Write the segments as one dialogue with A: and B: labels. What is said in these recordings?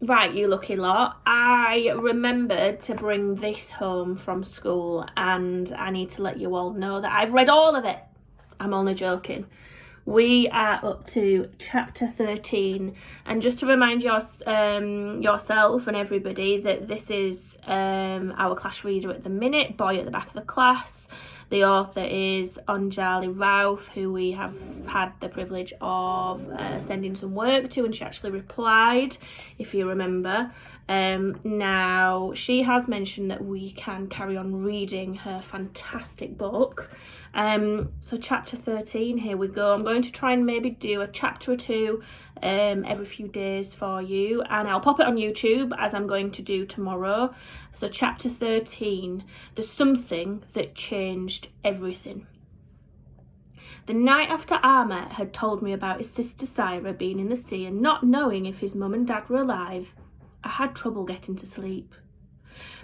A: Right, you lucky lot. I remembered to bring this home from school, and I need to let you all know that I've read all of it. I'm only joking. We are up to chapter 13, and just to remind yourself and everybody that this is our class reader at the minute, boy at the back of the class. The author is Anjali Rauf, who we have had the privilege of sending some work to, and she actually replied, if you remember. Now, she has mentioned that we can carry on reading her fantastic book. So chapter 13, here we go. I'm going to try and maybe do a chapter or two every few days for you, and I'll pop it on YouTube as I'm going to do tomorrow. So chapter 13, the something that changed everything. The night after Ahmet had told me about his sister Syra being in the sea and not knowing if his mum and dad were alive, I had trouble getting to sleep.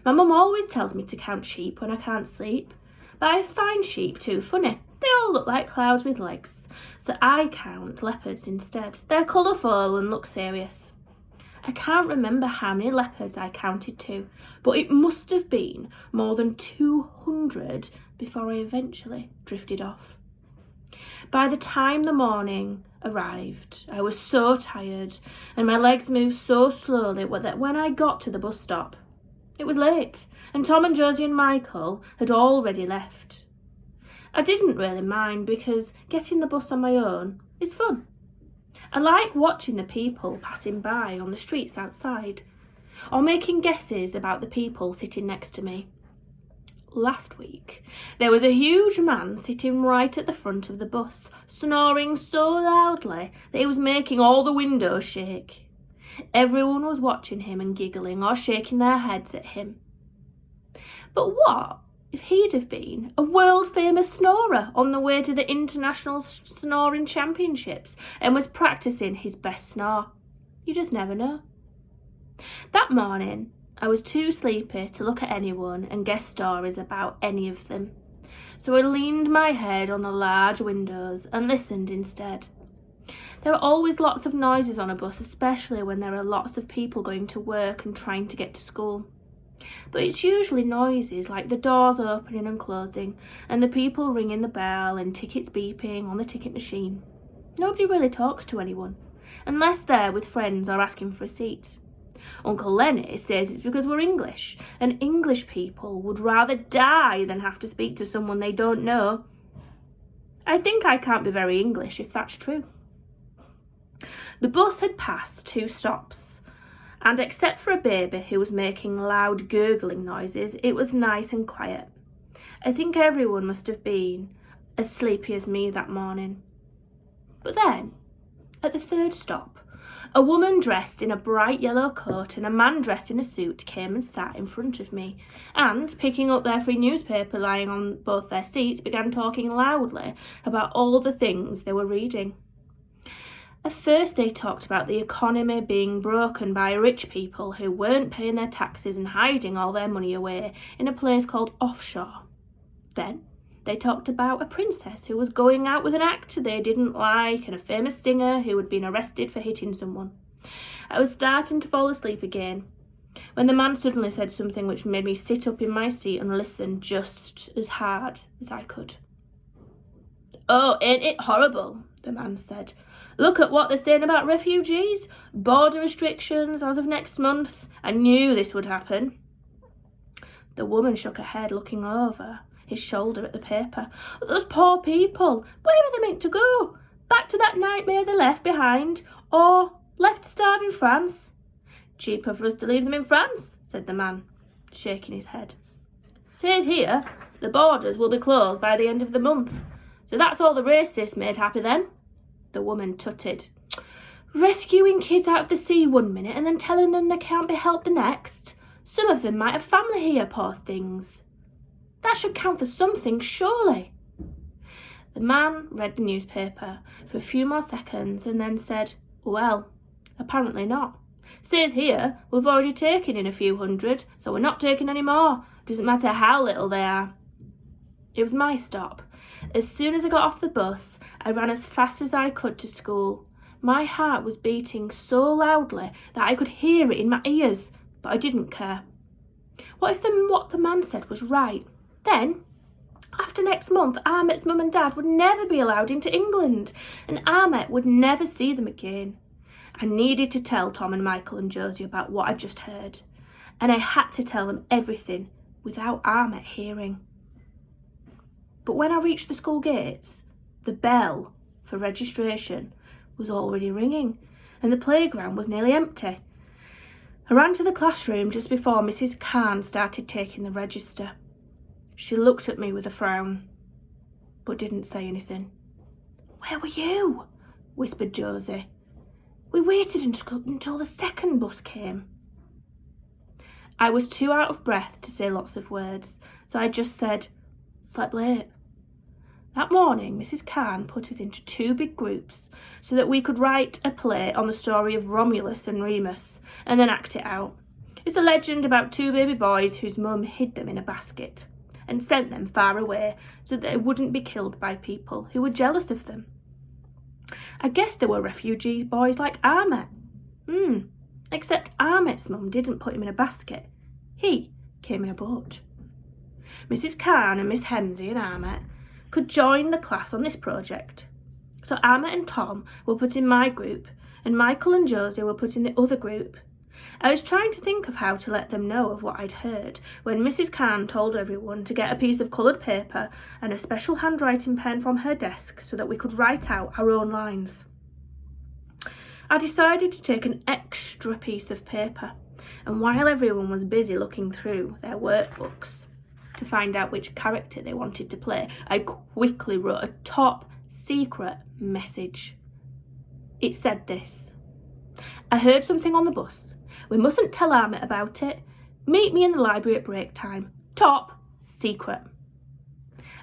A: My mum always tells me to count sheep when I can't sleep, but I find sheep too funny. They all look like clouds with legs, so I count leopards instead. They're colourful and look serious. I can't remember how many leopards I counted to, but it must have been more than 200 before I eventually drifted off. By the time the morning arrived, I was so tired and my legs moved so slowly that when I got to the bus stop, it was late, and Tom and Josie and Michael had already left. I didn't really mind because getting the bus on my own is fun. I like watching the people passing by on the streets outside, or making guesses about the people sitting next to me. Last week, there was a huge man sitting right at the front of the bus, snoring so loudly that he was making all the windows shake. Everyone was watching him and giggling or shaking their heads at him. But what if he'd have been a world-famous snorer on the way to the International Snoring Championships and was practicing his best snore? You just never know. That morning, I was too sleepy to look at anyone and guess stories about any of them, so I leaned my head on the large windows and listened instead. There are always lots of noises on a bus, especially when there are lots of people going to work and trying to get to school. But it's usually noises like the doors opening and closing, and the people ringing the bell and tickets beeping on the ticket machine. Nobody really talks to anyone, unless they're with friends or asking for a seat. Uncle Lenny says it's because we're English, and English people would rather die than have to speak to someone they don't know. I think I can't be very English if that's true. The bus had passed 2 stops, and except for a baby who was making loud gurgling noises, it was nice and quiet. I think everyone must have been as sleepy as me that morning. But then, at the 3rd stop, a woman dressed in a bright yellow coat and a man dressed in a suit came and sat in front of me, and, picking up their free newspaper lying on both their seats, began talking loudly about all the things they were reading. At first they talked about the economy being broken by rich people who weren't paying their taxes and hiding all their money away in a place called offshore. Then they talked about a princess who was going out with an actor they didn't like and a famous singer who had been arrested for hitting someone. I was starting to fall asleep again when the man suddenly said something which made me sit up in my seat and listen just as hard as I could. "Oh, ain't it horrible?" the man said. "Look at what they're saying about refugees. Border restrictions as of next month. I knew this would happen." The woman shook her head, looking over his shoulder at the paper. "Those poor people. Where are they meant to go? Back to that nightmare they left behind? Or left to starve in France?" "Cheaper for us to leave them in France," said the man, shaking his head. "Says here, the borders will be closed by the end of the month. So that's all the racists made happy then?" The woman tutted. "Rescuing kids out of the sea one minute and then telling them they can't be helped the next. Some of them might have family here, poor things. That should count for something, surely." The man read the newspaper for a few more seconds and then said, "Well, apparently not. Says here we've already taken in a few hundred, so we're not taking any more. Doesn't matter how little they are." It was my stop. As soon as I got off the bus, I ran as fast as I could to school. My heart was beating so loudly that I could hear it in my ears, but I didn't care. What if what the man said was right? Then, after next month, Ahmet's mum and dad would never be allowed into England, and Ahmet would never see them again. I needed to tell Tom and Michael and Josie about what I'd just heard, and I had to tell them everything without Ahmet hearing. But when I reached the school gates, the bell for registration was already ringing, and the playground was nearly empty. I ran to the classroom just before Mrs. Khan started taking the register. She looked at me with a frown, but didn't say anything. "Where were you?" whispered Josie. "We waited until the second bus came." I was too out of breath to say lots of words, so I just said, "Slept late." That morning, Mrs. Khan put us into 2 big groups so that we could write a play on the story of Romulus and Remus and then act it out. It's a legend about 2 baby boys whose mum hid them in a basket and sent them far away so that they wouldn't be killed by people who were jealous of them. I guess they were refugee boys like Ahmet. Except Ahmet's mum didn't put him in a basket. He came in a boat. Mrs. Khan and Miss Hemsey and Ahmet could join the class on this project. So Ahmet and Tom were put in my group, and Michael and Josie were put in the other group. I was trying to think of how to let them know of what I'd heard when Mrs. Khan told everyone to get a piece of coloured paper and a special handwriting pen from her desk so that we could write out our own lines. I decided to take an extra piece of paper, and while everyone was busy looking through their workbooks to find out which character they wanted to play, I quickly wrote a top secret message. It said this: "I heard something on the bus. We mustn't tell Ahmet about it. Meet me in the library at break time. Top secret."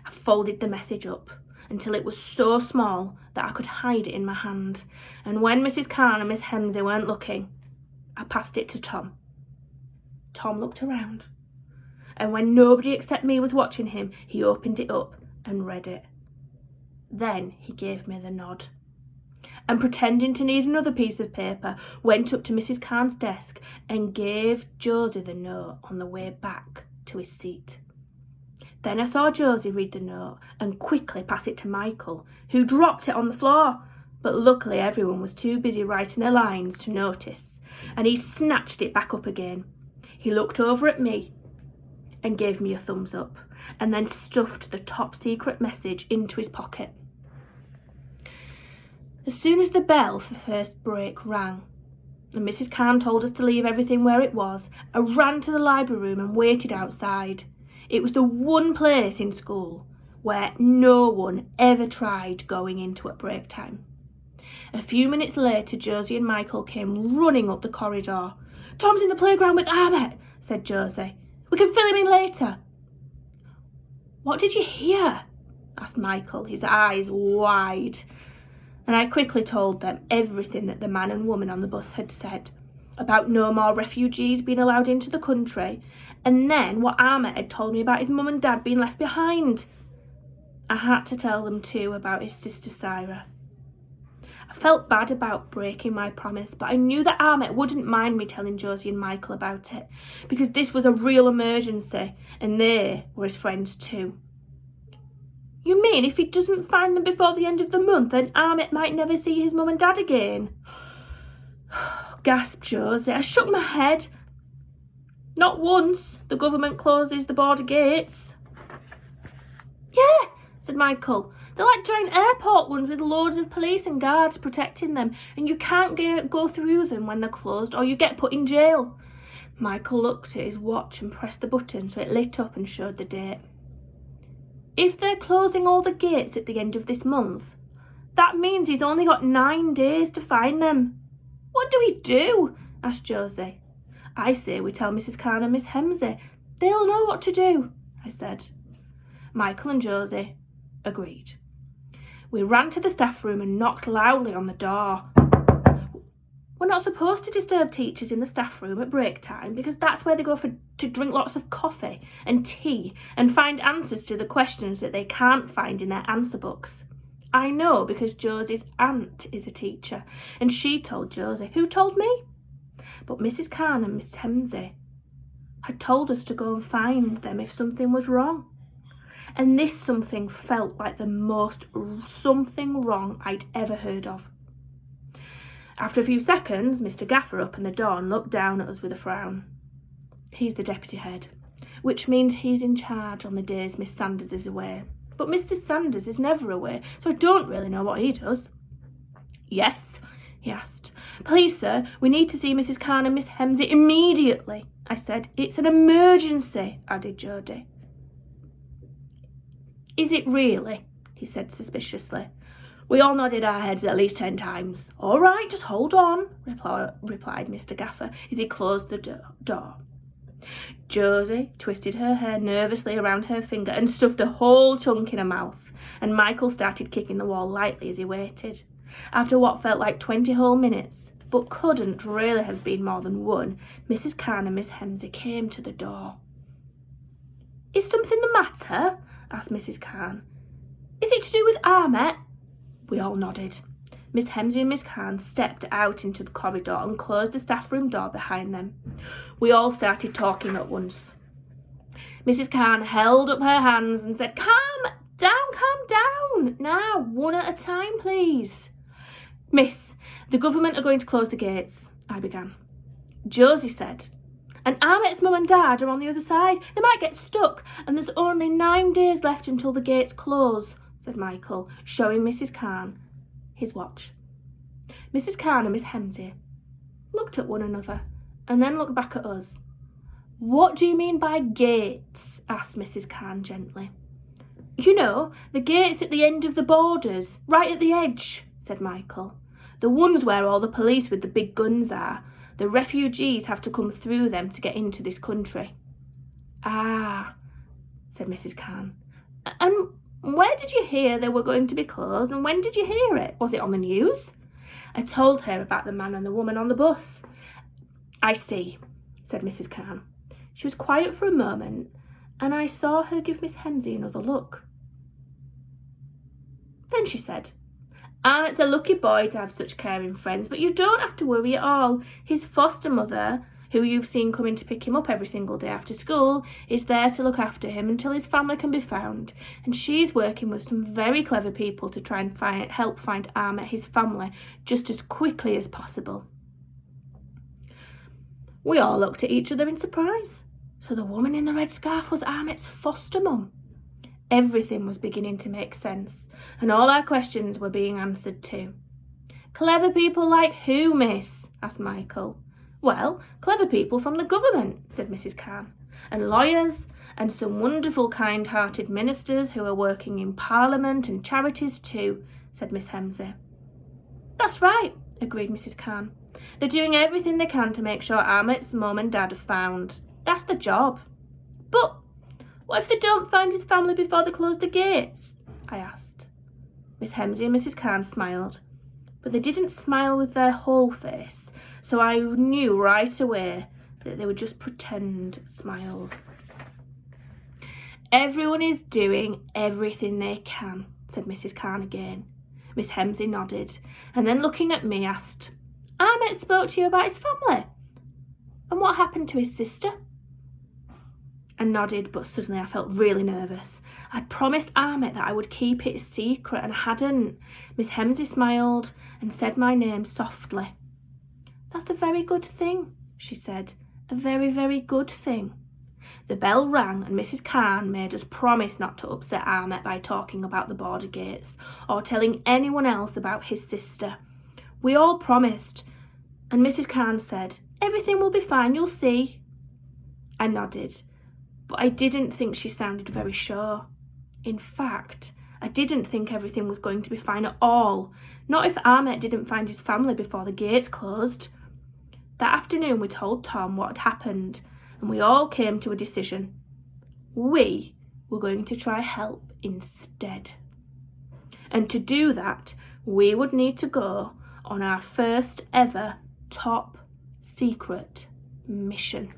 A: I folded the message up until it was so small that I could hide it in my hand, and when Mrs. Khan and Miss Hemsey weren't looking, I passed it to Tom. Tom looked around, and when nobody except me was watching him, he opened it up and read it. Then he gave me the nod, and pretending to need another piece of paper, went up to Mrs. Khan's desk and gave Josie the note on the way back to his seat. Then I saw Josie read the note and quickly pass it to Michael, who dropped it on the floor, but luckily everyone was too busy writing their lines to notice, and he snatched it back up again. He looked over at me and gave me a thumbs up, and then stuffed the top secret message into his pocket. As soon as the bell for first break rang, and Mrs. Khan told us to leave everything where it was, I ran to the library room and waited outside. It was the one place in school where no one ever tried going into at break time. A few minutes later, Josie and Michael came running up the corridor. "Tom's in the playground with Ahmet," said Josie. "We can fill him in later." "What did you hear?" asked Michael, his eyes wide. And I quickly told them everything that the man and woman on the bus had said about no more refugees being allowed into the country, and then what Ahmet had told me about his mum and dad being left behind. I had to tell them too about his sister Syra. I felt bad about breaking my promise, but I knew that Ahmet wouldn't mind me telling Josie and Michael about it, because this was a real emergency, and they were his friends too. "You mean if he doesn't find them before the end of the month, then Ahmet might never see his mum and dad again?" Gasped Josie. I shook my head. "Not once the government closes the border gates." "Yeah," said Michael. "They're like giant airport ones with loads of police and guards protecting them, and you can't go through them when they're closed or you get put in jail." Michael looked at his watch and pressed the button so it lit up and showed the date. "If they're closing all the gates at the end of this month, that means he's only got 9 days to find them." "What do we do?" asked Josie. "I say we tell Mrs. Khan and Miss Hemsey. They'll know what to do," I said. Michael and Josie agreed. We ran to the staff room and knocked loudly on the door. We're not supposed to disturb teachers in the staff room at break time because that's where they go to drink lots of coffee and tea and find answers to the questions that they can't find in their answer books. I know because Josie's aunt is a teacher, and she told Josie. Who told me? But Mrs. Carn and Miss Hemsey had told us to go and find them if something was wrong. And this something felt like the most something wrong I'd ever heard of. After a few seconds, Mr. Gaffer opened the door and looked down at us with a frown. He's the deputy head, which means he's in charge on the days Miss Sanders is away. But Mr. Sanders is never away, so I don't really know what he does. Yes, he asked. Please, sir, we need to see Mrs. Carn and Miss Hemsey immediately, I said. It's an emergency, added Jody. Is it really? He said suspiciously. We all nodded our heads at least 10 times. All right, just hold on, replied Mr. Gaffer as he closed the door. Josie twisted her hair nervously around her finger and stuffed a whole chunk in her mouth, and Michael started kicking the wall lightly as he waited. After what felt like 20 whole minutes, but couldn't really have been more than one, Mrs. Carn and Miss Hemsey came to the door. Is something the matter? Asked Mrs. Carn. Is it to do with Ahmet? We all nodded. Miss Hemsey and Miss Carn stepped out into the corridor and closed the staff room door behind them. We all started talking at once. Mrs. Carn held up her hands and said, Calm down. Now, one at a time, please. Miss, the government are going to close the gates, I began. Josie said, and Ahmet's mum and dad are on the other side. They might get stuck, and there's only 9 days left until the gates close, said Michael, showing Mrs. Carn his watch. Mrs. Carn and Miss Hemsey looked at one another and then looked back at us. What do you mean by gates? Asked Mrs. Carn gently. You know, the gates at the end of the borders, right at the edge, said Michael. The ones where all the police with the big guns are. The refugees have to come through them to get into this country. Ah, said Mrs. Carn. And where did you hear they were going to be closed, and when did you hear it? Was it on the news? I told her about the man and the woman on the bus. I see, said Mrs. Carn. She was quiet for a moment, and I saw her give Miss Hemsey another look. Then she said, Ahmet's a lucky boy to have such caring friends, but you don't have to worry at all. His foster mother, who you've seen coming to pick him up every single day after school, is there to look after him until his family can be found, and she's working with some very clever people to try and help find Ahmet his family just as quickly as possible. We all looked at each other in surprise. So the woman in the red scarf was Ahmet's foster mum. Everything was beginning to make sense, and all our questions were being answered too. Clever people like who, miss? Asked Michael. Well, clever people from the government, said Mrs. Carn, and lawyers, and some wonderful kind-hearted ministers who are working in Parliament and charities too, said Miss Hemsey. That's right, agreed Mrs. Carn. They're doing everything they can to make sure Ahmet's mum and dad are found. That's the job. But what if they don't find his family before they close the gates? I asked. Miss Hemsey and Mrs. Carn smiled, but they didn't smile with their whole face, so I knew right away that they were just pretend smiles. Everyone is doing everything they can, said Mrs. Carn again. Miss Hemsey nodded, and then looking at me asked, Ahmet spoke to you about his family? And what happened to his sister? I nodded, but suddenly I felt really nervous. I'd promised Ahmet that I would keep it a secret and hadn't. Miss Hemsey smiled and said my name softly. That's a very good thing, she said. A very, very good thing. The bell rang and Mrs. Carn made us promise not to upset Ahmet by talking about the border gates or telling anyone else about his sister. We all promised, and Mrs. Carn said, Everything will be fine, you'll see. I nodded, but I didn't think she sounded very sure. In fact, I didn't think everything was going to be fine at all, not if Ahmet didn't find his family before the gates closed. That afternoon we told Tom what had happened, and we all came to a decision. We were going to try help instead. And to do that, we would need to go on our first ever top secret mission.